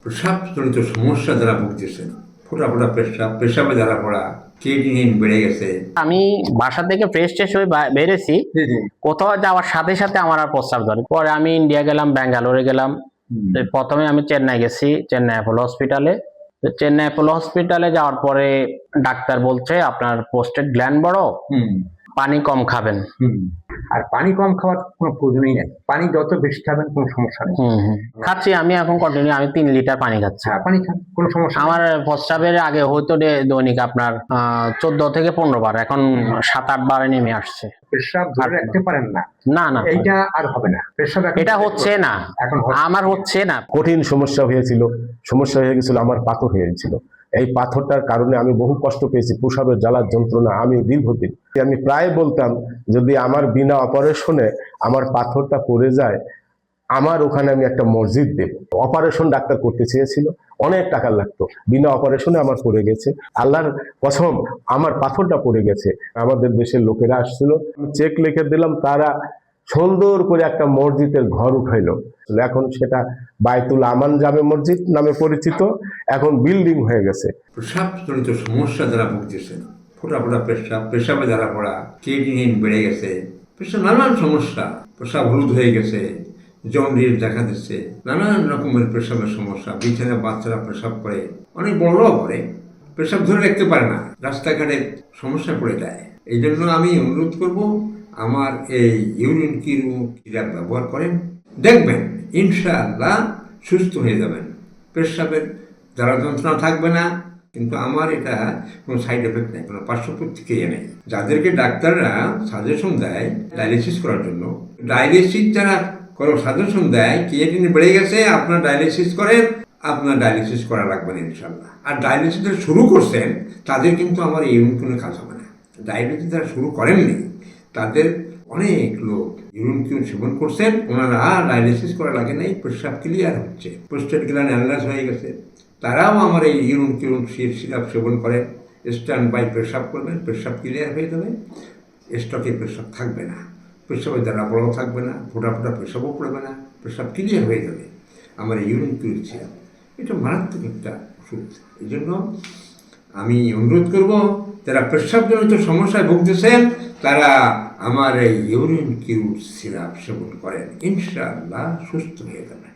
প্রস্রাবজনিত সমস্যা যারা ভুগতেছেন, ফোঁটা ফোঁটা পেশাব, পেশাবে যারা পড়া, ক্রিয়েটিনিন বেড়ে গেছে। আমি বাসা থেকে ফ্রেশ ট্রেশ হয়ে বেরেছি, কোথাও যাওয়ার সাথে সাথে আমার আর প্রস্রাব ধরে। পরে আমি ইন্ডিয়া গেলাম, ব্যাঙ্গালোরে গেলাম। প্রথমে আমি চেন্নাই গেছি, চেন্নাই অ্যাপোলো হসপিটালে। চেন্নাই অ্যাপোলো হসপিটালে যাওয়ার পরে ডাক্তার বলছে আপনার পোস্টেড গ্ল্যান্ড বড়, পানি কম খাবেন। আর পানি কম খাওয়ার কোনো প্রয়োজনই নেই, পানি যত বেশি খাবেন কোনো সমস্যা নেই। খাচ্ছি আমি এখন কন্টিনিউ, আমি 3 লিটার পানি খাচ্ছি। হ্যাঁ, পানি খান, কোনো সমস্যা নেই। আমার প্রস্রাবের আগে হয়তো দৈনিক আপনার 14 থেকে 15 বার, এখন 7-8 বারে নেমে আসছে। পেশাব ধরে রাখতে পারেন না, না না, এইটা আর হবে না। পেশাব এটা হচ্ছে না, এখন আমার হচ্ছে না। কঠিন সমস্যা হয়ে গেছিল, আমার পাথর হয়ে গেছিল। এই পাথরটার কারণে আমি বহু কষ্ট পেয়েছি, প্রসাবের জ্বালার যন্ত্রণা আমি দীর্ঘদিন। আমি প্রায় বলতাম যদি আমার বিনা অপারেশনে আমার পাথরটা পড়ে যায়, আমার ওখানে আমি একটা মসজিদ দেব। অপারেশন ডাক্তার করতে চেয়েছিল, অনেক টাকা লাগতো, বিনা অপারেশনে আমার পড়ে গেছে। আল্লাহর কসম, আমার পাথরটা পড়ে গেছে। আমাদের দেশের লোকেরা আসছিল, আমি চেক লিখে দিলাম, তারা সুন্দর করে একটা মসজিদের ঘর উঠাইলো। এখন সেটা বাইতুল আমান জামে মসজিদ নামে পরিচিত, এখন বিল্ডিং হয়ে গেছে। প্রস্রাবজনিত সমস্যা যারা ভুগতেছেন, ফোঁটা ফোঁটা পেশাব, পেশাবে যারা পড়া, ক্রিয়েটিনিন বেড়ে গেছে, পেশাব নানান সমস্যা, পেশাব হলুদ হয়ে গেছে, জন্ডিস দেখা দিচ্ছে, নানান রকমের পেশাবের সমস্যা। বিছানায় বাচ্চারা পেশাব করে, অনেক বড়রাও করে, পেশাব ধরে রাখতে পারে না, রাস্তাঘাটে সমস্যা পড়ে যায়। এই জন্য আমি অনুরোধ করব, আমার এই ইউরিন কিউ সিরাপ ব্যবহার করেন, দেখবেন ইনশাআল্লাহ সুস্থ হয়ে যাবেন। পেশাবের জ্বালা যন্ত্রণা থাকবে না, কিন্তু আমার এটা কোনো সাইড এফেক্ট নেই, কোনো পার্শ্ব প্রতিক্রিয়া নেই। যাদেরকে ডাক্তাররা সাজেশন দেয় ডায়ালিসিস করার জন্য, ডায়ালিসিস যারা সাজেশন দেয় ক্রিয়েটিনিন বেড়ে গেছে, আপনার ডায়ালিসিস করেন, আপনার ডায়ালিসিস করা লাগবে না ইনশাল্লাহ। আর ডায়ালিসিস যারা শুরু করছেন তাদের কিন্তু আমার ইউরিন কোনো কাজ হবে না। ডায়ালিসিস যারা শুরু করেননি তাদের অনেক লোক ইউরিন কিউ সেবন করছেন, ওনারা আর ডায়ালিসিস করা লাগে নাই, পেশাব ক্লিয়ার হচ্ছে, প্রোস্টেট গ্ল্যান্ড অ্যানালাইজ হয়ে গেছে। তারাও আমার এই ইউরিন কিউ সিরাপ সেবন করেন, স্ট্যান্ড বাই পেশাব করবেন, পেশাব ক্লিয়ার হয়ে যাবে, স্টকে পেশাব থাকবে না, পেশাবের দ্বারা বড় থাকবে না, ফোটা ফোটা পেশাবও পড়বে না, পেশাব ক্লিয়ার হয়ে যাবে। আমার এই ইউরিন কিউ সিরাপ এটা মারাত্মক একটা ওষুধ। এই জন্য আমি অনুরোধ করব, যারা পেশাবজনিত সমস্যায় ভুগতেছেন তারা আমার এই ইউরিন কিউ সিরাপ সেবন করেন, ইনশাআল্লাহ সুস্থ হয়ে যাবেন।